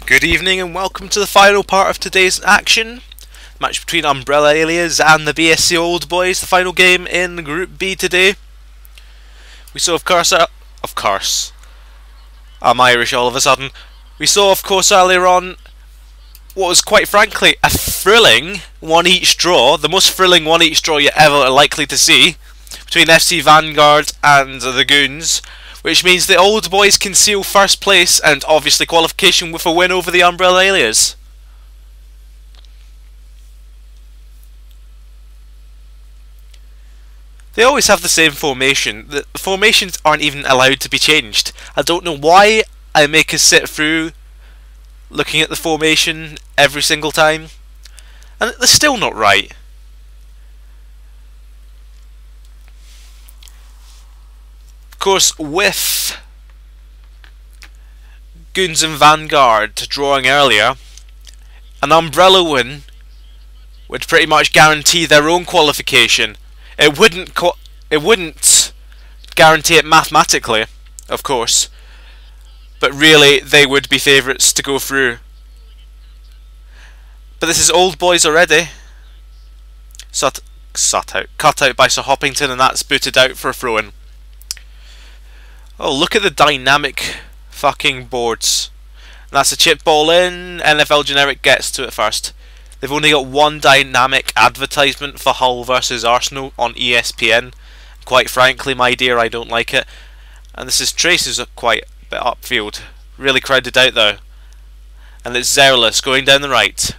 Good evening and welcome to the final part of today's action. Match between Umbrellailures and the BSC Old Boys, the final game in Group B today. We saw, of course, I'm Irish all of a sudden. We saw, of course, earlier on what was quite frankly a thrilling one-each draw, the most thrilling one-each draw you're ever likely to see, between FC Vanguard and the Goons, which means the Old Boys can seal first place and obviously qualification with a win over the Umbrellailures. They always have the same formation. The formations aren't even allowed to be changed. I don't know why I make us sit through looking at the formation every single time, and they're still not right. Of course, with Goons and Vanguard drawing earlier, an Umbrella win would pretty much guarantee their own qualification. It wouldn't guarantee it mathematically, of course, but really they would be favourites to go through. But this is Old Boys already. Cut out by Sir Hoppington, and that's booted out for a throw-in. Oh, look at the dynamic fucking boards. And that's a chip ball in. NFL Generic gets to it first. They've only got one dynamic advertisement for Hull versus Arsenal on ESPN. Quite frankly, my dear, I don't like it. And this is Trace's quite a bit upfield. Really crowded out though. And it's Zerlus going down the right.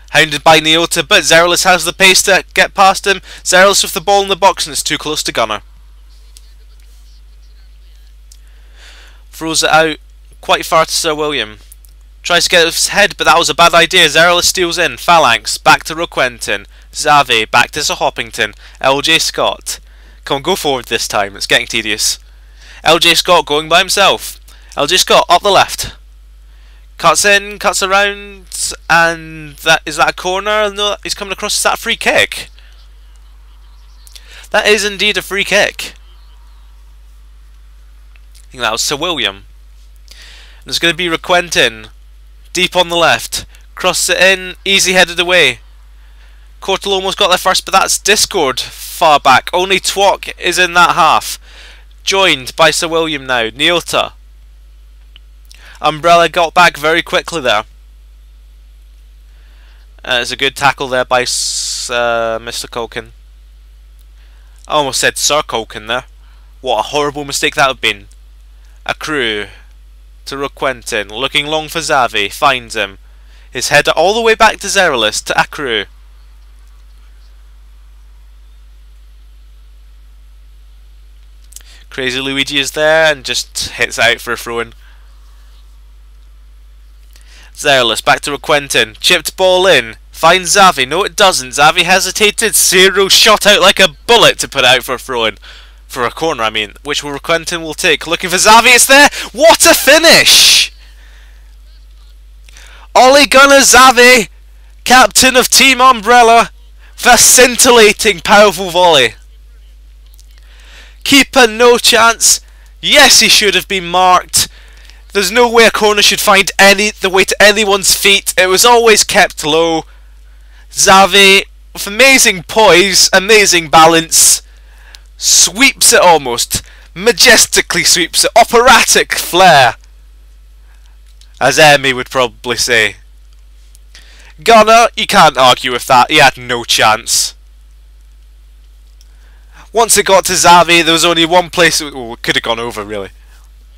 Hounded by Neota, but Zerlus has the pace to get past him. Zerlus with the ball in the box and it's too close to Gunner. Throws it out quite far to Sir William. Tries to get it with his head, but that was a bad idea. Zerlus steals in. Phalanx, back to Roquentin. Xavi, back to Sir Hoppington. LJ Scott. Come on, go forward this time. It's getting tedious. LJ Scott going by himself. LJ Scott, up the left. Cuts in, cuts around, and is that a corner? No, he's coming across. Is that a free kick? That is indeed a free kick. I think that was Sir William. There's going to be Roquentin. Deep on the left. Cross it in. Easy headed away. Cortal almost got there first, but that's Discord far back. Only Twok is in that half. Joined by Sir William now. Neota. Umbrella got back very quickly there. It's a good tackle there by Mr. Colkin. I almost said Sir Colkin there. What a horrible mistake that would have been. A crew to Roquentin, looking long for Xavi, finds him. His header all the way back to Zerlus, to Akru. Crazy Luigi is there and just hits out for a throw-in. Zerlus back to Roquentin, chipped ball in, finds Xavi, no it doesn't, Xavi hesitated, Ciro shot out like a bullet to put it out for a throw-in. For a corner, I mean, which Roquentin will take. Looking for Xavi, it's there! What a finish! Ole Gunnar Xavi, captain of Team Umbrella, for a scintillating, powerful volley. Keeper, no chance. Yes, he should have been marked. There's no way a corner should find the way to anyone's feet. It was always kept low. Xavi, with amazing poise, amazing balance, sweeps it almost, majestically sweeps it, operatic flair, as Emmy would probably say. Gunner, you can't argue with that, he had no chance. Once it got to Xavi, there was only one place it could have gone over, really.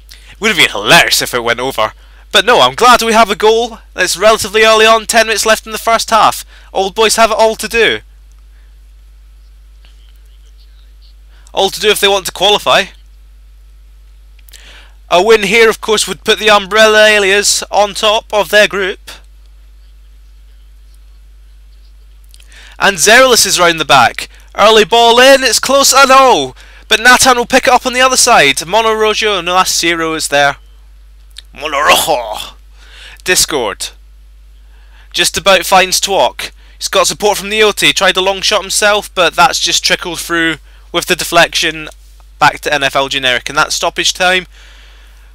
It would have been hilarious if it went over. But no, I'm glad we have a goal. It's relatively early on, 10 minutes left in the first half. Old Boys have it all to do. All to do if they want to qualify. A win here, of course, would put the Umbrellailures on top of their group. And Zerlus is round the back. Early ball in, it's close, I know. But Nathan will pick it up on the other side. Monorojo, no, that's Ciro is there. Monorojo. Discord. Just about finds Twok. He's got support from Neota. Tried a long shot himself, but that's just trickled through with the deflection back to NFL Generic. And that stoppage time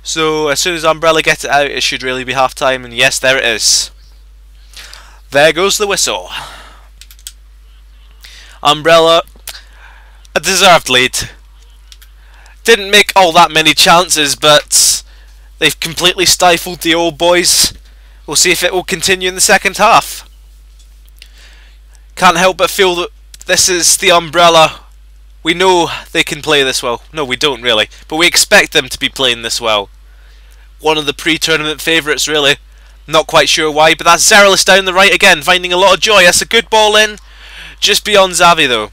So as soon as Umbrella get it out, it should really be half time, and yes, there it is. There goes the whistle. Umbrella, a deserved lead. Didn't make all that many chances, but they've completely stifled the old boys. We'll see if it will continue in the second half. Can't help but feel that this is the Umbrella. We know they can play this well. No, we don't really, but we expect them to be playing this well. One of the pre-tournament favourites, really. Not quite sure why, but that's Zerlis down the right again, finding a lot of joy. That's a good ball in, just beyond Xavi though.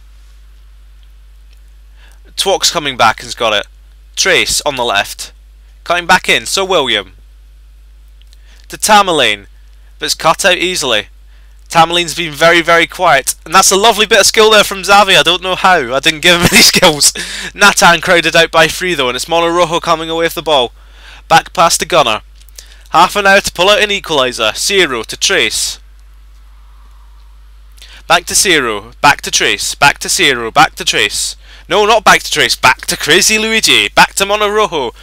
Twok's coming back and's got it. Trace on the left. Cutting back in, so William. To Tamerlane, but it's cut out easily. Tamerlane's been very, very quiet. And that's a lovely bit of skill there from Xavi. I don't know how. I didn't give him any skills. Natan crowded out by 3 though, and it's Monorojo coming away with the ball. Back past the gunner. Half an hour to pull out an equaliser. Zero to Trace. Back to Zero. Back to Trace. Back to Zero. Back to Trace. No, not back to Trace. Back to Crazy Luigi. Back to Monorojo.